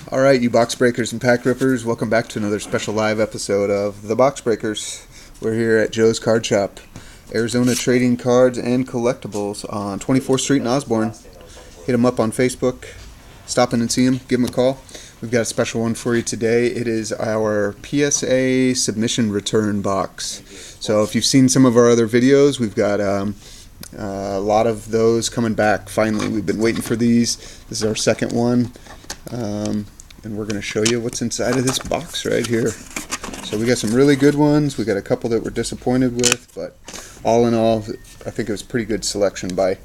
Alright, you box breakers and pack rippers, welcome back to another special live episode of The Box Breakers. We're here at Joe's Card Shop, Arizona Trading Cards and Collectibles on 24th Street in Osborne. Hit them up on Facebook, stop in and see them, give them a call. We've got a special one for you today. It is our PSA submission return box. So if you've seen some of our other videos, we've got a lot of those coming back. Finally, we've been waiting for these. This is our second one. And we're going to show you what's inside of this box right here. So we got some really good ones. We got a couple that we're disappointed with, but all in all, I think it was a pretty good selection by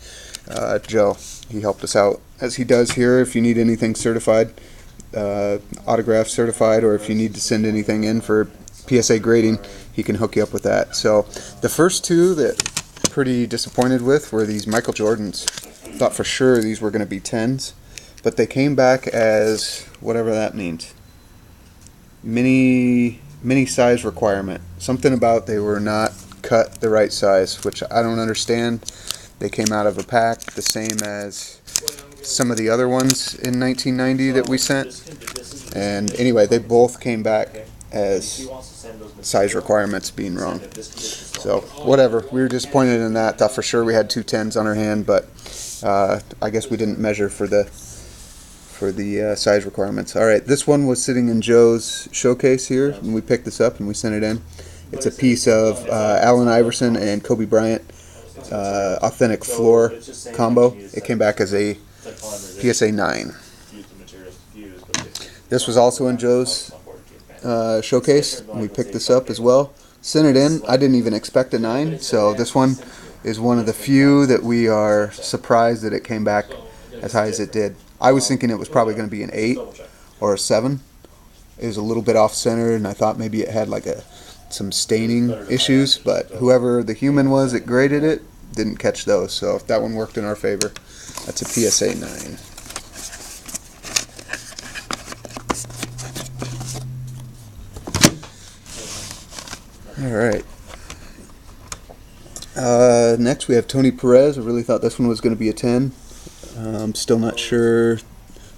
Joe. He helped us out, as he does here. If you need anything certified, autograph certified, or if you need to send anything in for PSA grading, he can hook you up with that. So the first two that I'm pretty disappointed with were these Michael Jordans. Thought for sure these were going to be 10s. But they came back as whatever that means. Mini size requirement. Something about they were not cut the right size, which I don't understand. They came out of a pack the same as some of the other ones in 1990 that we sent. And anyway, they both came back as size requirements being wrong. So whatever, we were disappointed in that. Thought for sure we had two 10s on our hand, but I guess we didn't measure for the size requirements. Alright, this one was sitting in Joe's showcase here, and we picked this up and we sent it in. It's a piece of Allen Iverson and Kobe Bryant authentic floor combo. It came back as a PSA 9. This was also in Joe's showcase, and we picked this up as well. Sent it in. I didn't even expect a 9, so this one is one of the few that we are surprised that it came back as high as it did. I was thinking it was probably going to be an 8 or a 7. It was a little bit off center, and I thought maybe it had like some staining issues, but whoever the human was that graded it didn't catch those, so that one worked in our favor. That's a PSA 9. Alright. Next we have Tony Perez. I really thought this one was going to be a 10. I'm still not sure.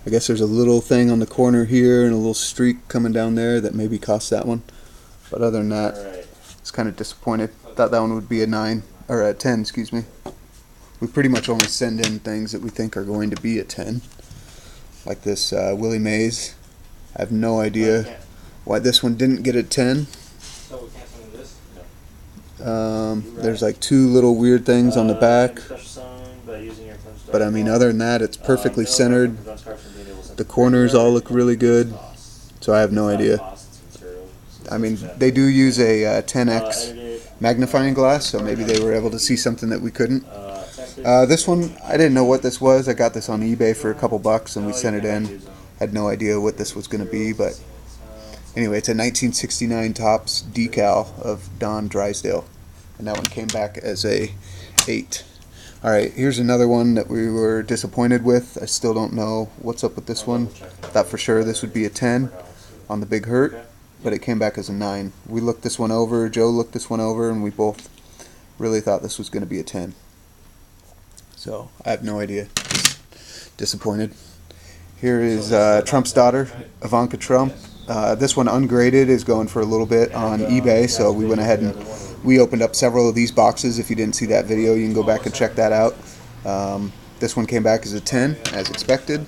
I guess there's a little thing on the corner here and a little streak coming down there that maybe cost that one. But other than that, it's kind of disappointed. Thought that one would be a 9 or a 10, excuse me. We pretty much only send in things that we think are going to be a 10. Like this Willie Mays. I have no idea why this one didn't get a 10. There's like two little weird things on the back. But I mean, other than that, it's perfectly centered. The corners all look really good. So I have no idea. I mean, they do use a 10x magnifying glass, so maybe they were able to see something that we couldn't. This one, I didn't know what this was. I got this on eBay for a couple bucks, and we sent it in. Had no idea what this was going to be, but anyway, it's a 1969 Topps decal of Don Drysdale, and that one came back as a 8. Alright, here's another one that we were disappointed with. I still don't know what's up with this one. Thought for sure this would be a 10 on the Big Hurt, but it came back as a 9. We looked this one over, Joe looked this one over, and we both really thought this was going to be a 10. So, I have no idea. Disappointed. Here is Trump's daughter, Ivanka Trump. This one ungraded is going for a little bit on eBay, so we went ahead and we opened up several of these boxes. If you didn't see that video, you can go back and check that out. This one came back as a 10, as expected,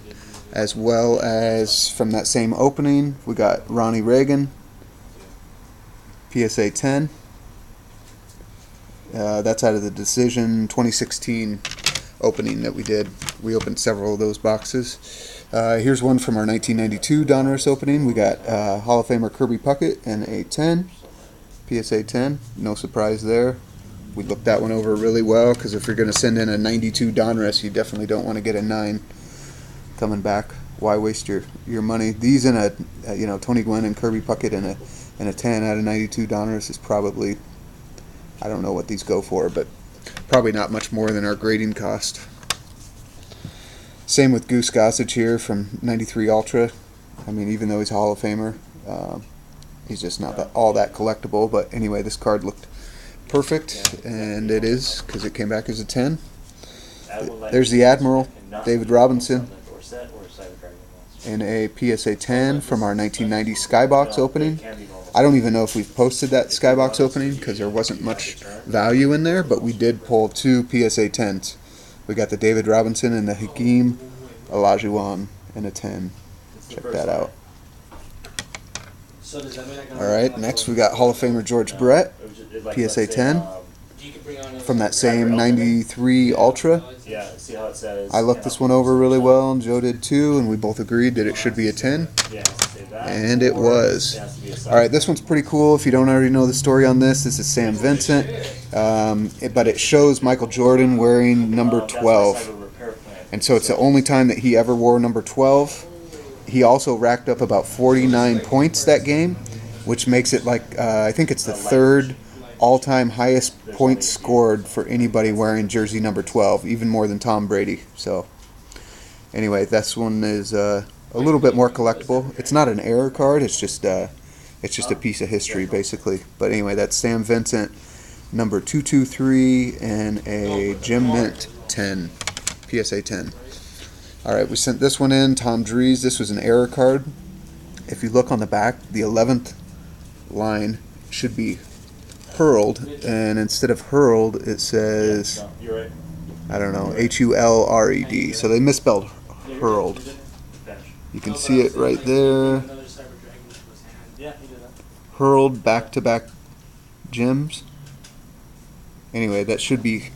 as well as from that same opening, we got Ronnie Reagan, PSA 10. That's out of the Decision 2016 opening that we did. We opened several of those boxes. Here's one from our 1992 Donruss opening. We got Hall of Famer Kirby Puckett and a 10, PSA 10. No surprise there. We looked that one over really well, because if you're going to send in a 92 Donruss, you definitely don't want to get a 9 coming back. Why waste your money? These in a Tony Gwynn and Kirby Puckett and a 10 out of 92 Donruss is probably, I don't know what these go for, but probably not much more than our grading cost. Same with Goose Gossage here from 93 Ultra. I mean, even though he's a Hall of Famer, he's just not all that collectible. But anyway, this card looked perfect, and it is, because it came back as a 10. There's the Admiral, David Robinson. in a PSA 10 from our 1990 Skybox opening. I don't even know if we've posted that Skybox opening because there wasn't much value in there, but we did pull 2 PSA 10s. We got the David Robinson and the Hakeem Olajuwon in a 10. Check that out. Alright, next we got Hall of Famer George Brett, PSA 10, from that same 93 Ultra. I looked this one over really well, and Joe did too, and we both agreed that it should be a 10. And it was. Alright, this one's pretty cool. If you don't already know the story on this, this is Sam Vincent. But it shows Michael Jordan wearing number 12. And so it's the only time that he ever wore number 12. He also racked up about 49 points that game, which makes it like, I think it's the 3rd all-time highest points scored for anybody wearing jersey number 12, even more than Tom Brady. So anyway, this one is a little bit more collectible. It's not an error card, it's just a piece of history basically. But anyway, that's Sam Vincent, number 223, and a Gem Mint 10, PSA 10. Alright, we sent this one in, Tom Drees. This was an error card. If you look on the back, the 11th line should be hurled, and instead of hurled, it says, I don't know, H-U-L-R-E-D. So they misspelled hurled. You can see it right there. Hurled back-to-back gems. Anyway, that should be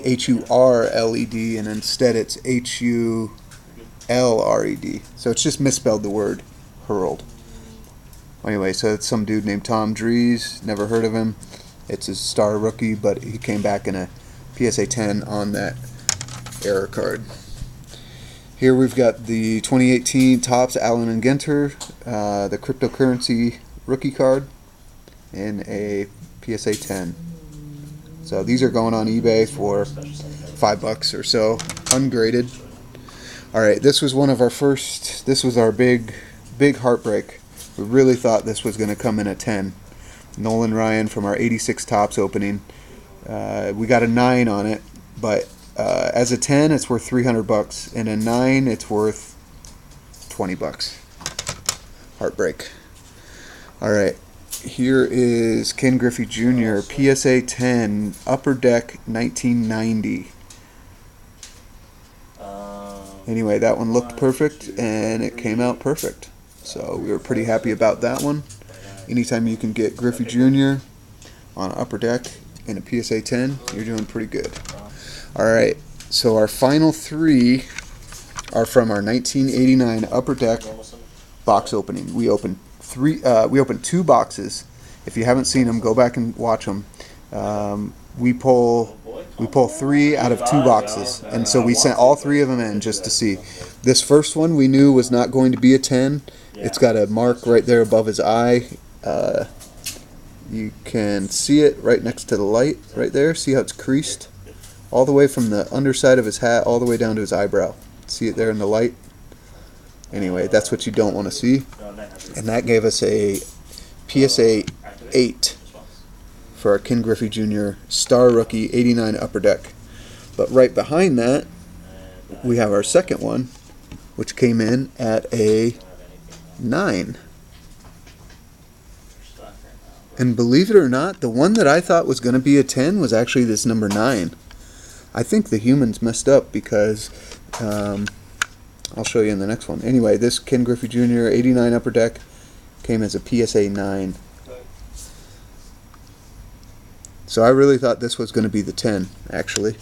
H-U-R-L-E-D, and instead it's H-U-L-R-E-D. So it's just misspelled the word hurled. Anyway, so it's some dude named Tom Drees. Never heard of him. It's his star rookie, but he came back in a PSA 10 on that error card. Here we've got the 2018 Topps Allen and Ginter, the cryptocurrency rookie card, in a PSA 10. So these are going on eBay for $5 or so, ungraded. Alright, this was one of our first, this was our big heartbreak. We really thought this was going to come in at 10. Nolan Ryan from our 86 Topps opening. We got a 9 on it, but as a 10 it's worth $300, and a 9 it's worth $20. Heartbreak. Alright. Here is Ken Griffey Jr., PSA 10, Upper Deck 1990. Anyway, that one looked perfect, and it came out perfect. So we were pretty happy about that one. Anytime you can get Griffey Jr. on Upper Deck in a PSA 10, you're doing pretty good. Alright, so our final 3 are from our 1989 Upper Deck box opening. We opened 2 boxes. If you haven't seen them, go back and watch them. We pull 3 out of 2 boxes, and so we sent all 3 of them in just to see. This first one we knew was not going to be a 10. It's got a mark right there above his eye. You can see it right next to the light right there. See how it's creased all the way from the underside of his hat all the way down to his eyebrow. See it there in the light? Anyway, that's what you don't want to see. And that gave us a PSA 8 for our Ken Griffey Jr. Star Rookie 89 Upper Deck. But right behind that, we have our second one, which came in at a 9. And believe it or not, the one that I thought was going to be a 10 was actually this number 9. I think the humans messed up because, I'll show you in the next one. Anyway, this Ken Griffey Jr. 89 Upper Deck came as a PSA 9. So I really thought this was going to be the 10, actually.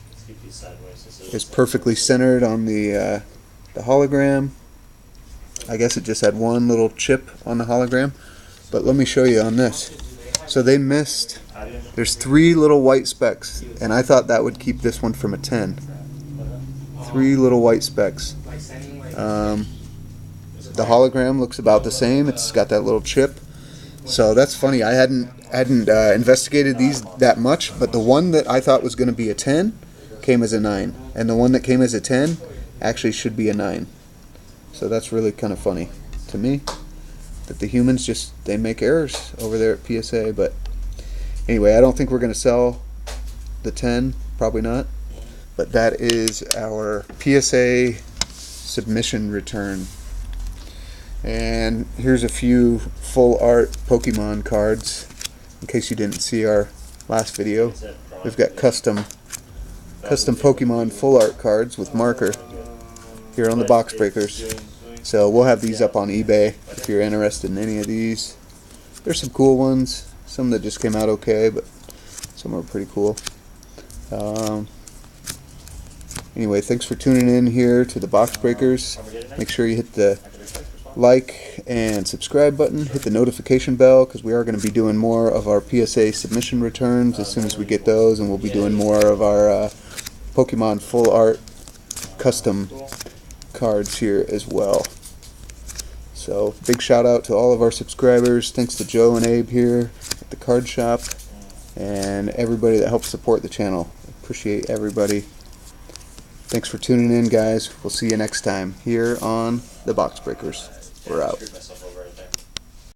It's perfectly centered on the hologram. I guess it just had one little chip on the hologram. But let me show you on this. So they missed, there's 3 little white specks, and I thought that would keep this one from a 10. 3 little white specks. The hologram looks about the same. It's got that little chip. So that's funny. I hadn't investigated these that much, but the one that I thought was going to be a 10 came as a 9, and the one that came as a 10 actually should be a 9. So that's really kind of funny to me that the humans they make errors over there at PSA. But anyway, I don't think we're going to sell the 10, probably not. But that is our PSA submission return. And here's a few full art Pokemon cards. In case you didn't see our last video, we've got custom Pokemon full art cards with marker here on the box breakers. So we'll have these up on eBay if you're interested in any of these. There's some cool ones, some that just came out okay, but some are pretty cool. Anyway, thanks for tuning in here to the box breakers. Make sure you hit the like and subscribe button, hit the notification bell, because we are going to be doing more of our PSA submission returns as soon as we get those, and we'll be doing more of our Pokemon full art custom cards here as well. So big shout out to all of our subscribers. Thanks to Joe and Abe here at the card shop and everybody that helps support the channel. Appreciate everybody. Thanks for tuning in, guys. We'll see you next time here on the Box Breakers. We're out.